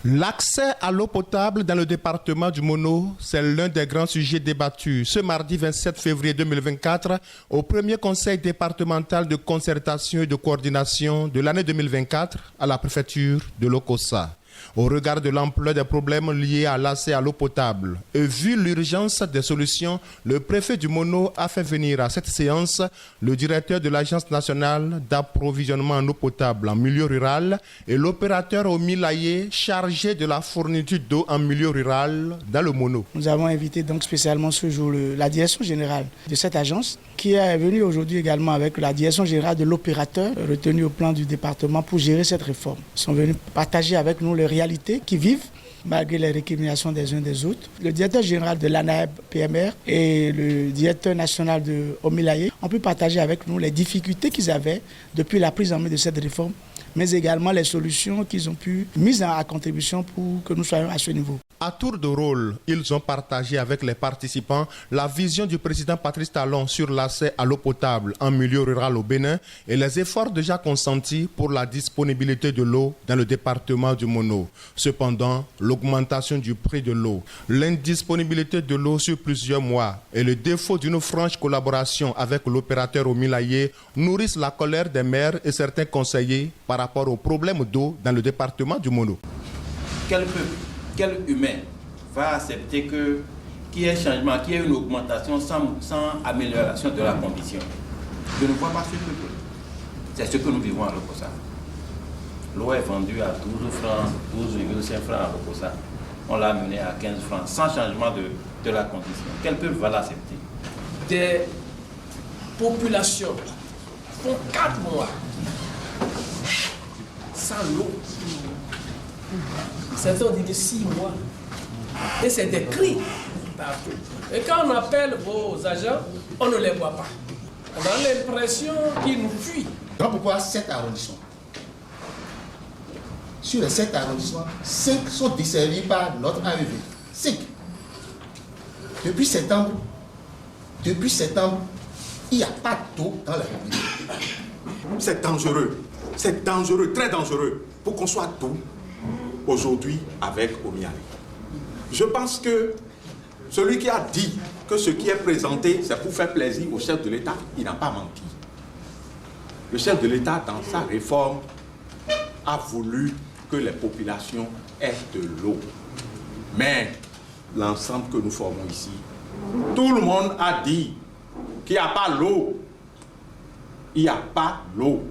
L'accès à l'eau potable dans le département du Mono, c'est l'un des grands sujets débattus ce mardi 27 février 2024 au premier conseil départemental de concertation et de coordination de l'année 2024 à la préfecture de l'Okossa. Au regard de l'ampleur des problèmes liés à l'accès à l'eau potable et vu l'urgence des solutions, le préfet du Mono a fait venir à cette séance le directeur de l'Agence nationale d'approvisionnement en eau potable en milieu rural et l'opérateur Omilaye chargé de la fourniture d'eau en milieu rural dans le Mono. Nous avons invité donc spécialement ce jour la direction générale de cette agence qui est venue aujourd'hui également avec la direction générale de l'opérateur retenu au plan du département pour gérer cette réforme. Ils sont venus partager avec nous les réalités qui vivent malgré les récriminations des uns des autres. Le directeur général de l'ANAEB PMR et le directeur national de Omilaye ont pu partager avec nous les difficultés qu'ils avaient depuis la prise en main de cette réforme, mais également les solutions qu'ils ont pu mises à contribution pour que nous soyons à ce niveau. À tour de rôle, ils ont partagé avec les participants la vision du président Patrice Talon sur l'accès à l'eau potable en milieu rural au Bénin et les efforts déjà consentis pour la disponibilité de l'eau dans le département du Mono. Cependant, l'augmentation du prix de l'eau, l'indisponibilité de l'eau sur plusieurs mois et le défaut d'une franche collaboration avec l'opérateur Omilaye nourrissent la colère des maires et certains conseillers par rapport aux problèmes d'eau dans le département du Mono. Quel humain va accepter qu'il y ait un changement, qu'il y ait une augmentation sans amélioration de la condition? Je ne vois pas ce peuple. C'est ce que nous vivons à Lokossa. L'eau est vendue à 12 francs, 12,5 francs à Lokossa. On l'a amenée à 15 francs, sans changement de la condition. Quel peuple va l'accepter? Des populations font 4 mois sans l'eau. Certains ont dit 6 mois. Et c'est des cris partout. Et quand on appelle vos agents, on ne les voit pas. On a l'impression qu'ils nous fuient. Donc pourquoi 7 arrondissements? Sur les 7 arrondissements, 5 sont desservis par notre AEV. 5. Depuis septembre, il n'y a pas d'eau dans la République. C'est dangereux, très dangereux, pour qu'on soit tout aujourd'hui avec Omilaye. Je pense que celui qui a dit que ce qui est présenté, c'est pour faire plaisir au chef de l'État, il n'a pas menti. Le chef de l'État, dans sa réforme, a voulu que les populations aient de l'eau. Mais l'ensemble que nous formons ici, tout le monde a dit qu'il n'y a pas l'eau. Il n'y a pas l'eau.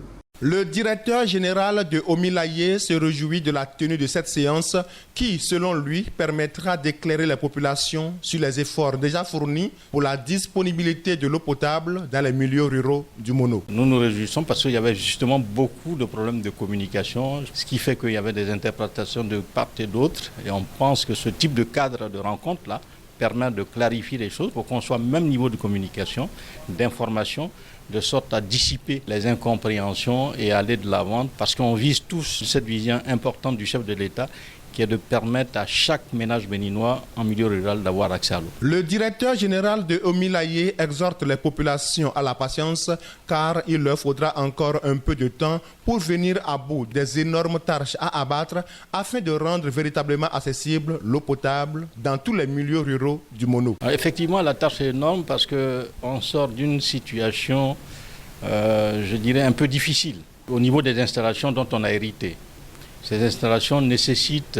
Le directeur général de Omilaye se réjouit de la tenue de cette séance qui, selon lui, permettra d'éclairer les populations sur les efforts déjà fournis pour la disponibilité de l'eau potable dans les milieux ruraux du Mono. Nous nous réjouissons parce qu'il y avait justement beaucoup de problèmes de communication, ce qui fait qu'il y avait des interprétations de part et d'autre. Et on pense que ce type de cadre de rencontre-là permet de clarifier les choses pour qu'on soit au même niveau de communication, d'information, de sorte à dissiper les incompréhensions et aller de l'avant, parce qu'on vise tous cette vision importante du chef de l'État qui est de permettre à chaque ménage béninois en milieu rural d'avoir accès à l'eau. Le directeur général de Omilaye exhorte les populations à la patience car il leur faudra encore un peu de temps pour venir à bout des énormes tâches à abattre afin de rendre véritablement accessible l'eau potable dans tous les milieux ruraux du Mono. Alors, effectivement, la tâche est énorme parce qu'on sort d'une situation, je dirais, un peu difficile au niveau des installations dont on a hérité. Ces installations nécessitent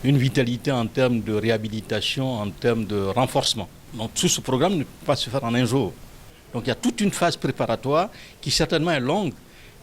une vitalité en termes de réhabilitation, en termes de renforcement. Donc tout ce programme ne peut pas se faire en un jour. Donc il y a toute une phase préparatoire qui certainement est longue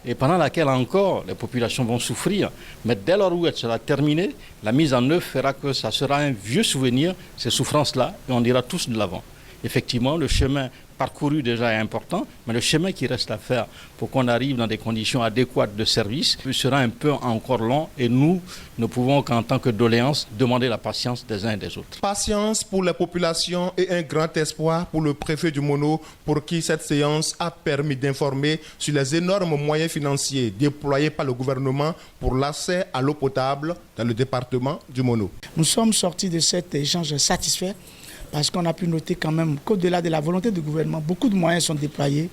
et pendant laquelle encore les populations vont souffrir. Mais dès lors où elle sera terminée, la mise en œuvre fera que ça sera un vieux souvenir, ces souffrances-là, et on ira tous de l'avant. Effectivement, le chemin parcouru déjà est important, mais le chemin qui reste à faire pour qu'on arrive dans des conditions adéquates de service sera un peu encore long et nous ne pouvons qu'en tant que doléance demander la patience des uns et des autres. Patience pour les populations et un grand espoir pour le préfet du Mono pour qui cette séance a permis d'informer sur les énormes moyens financiers déployés par le gouvernement pour l'accès à l'eau potable dans le département du Mono. Nous sommes sortis de cet échange satisfaits parce qu'on a pu noter quand même qu'au-delà de la volonté du gouvernement, beaucoup de moyens sont déployés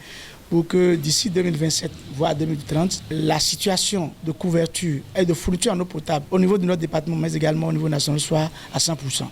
pour que d'ici 2027, voire 2030, la situation de couverture et de fourniture en eau potable au niveau de notre département, mais également au niveau national, soit à 100%.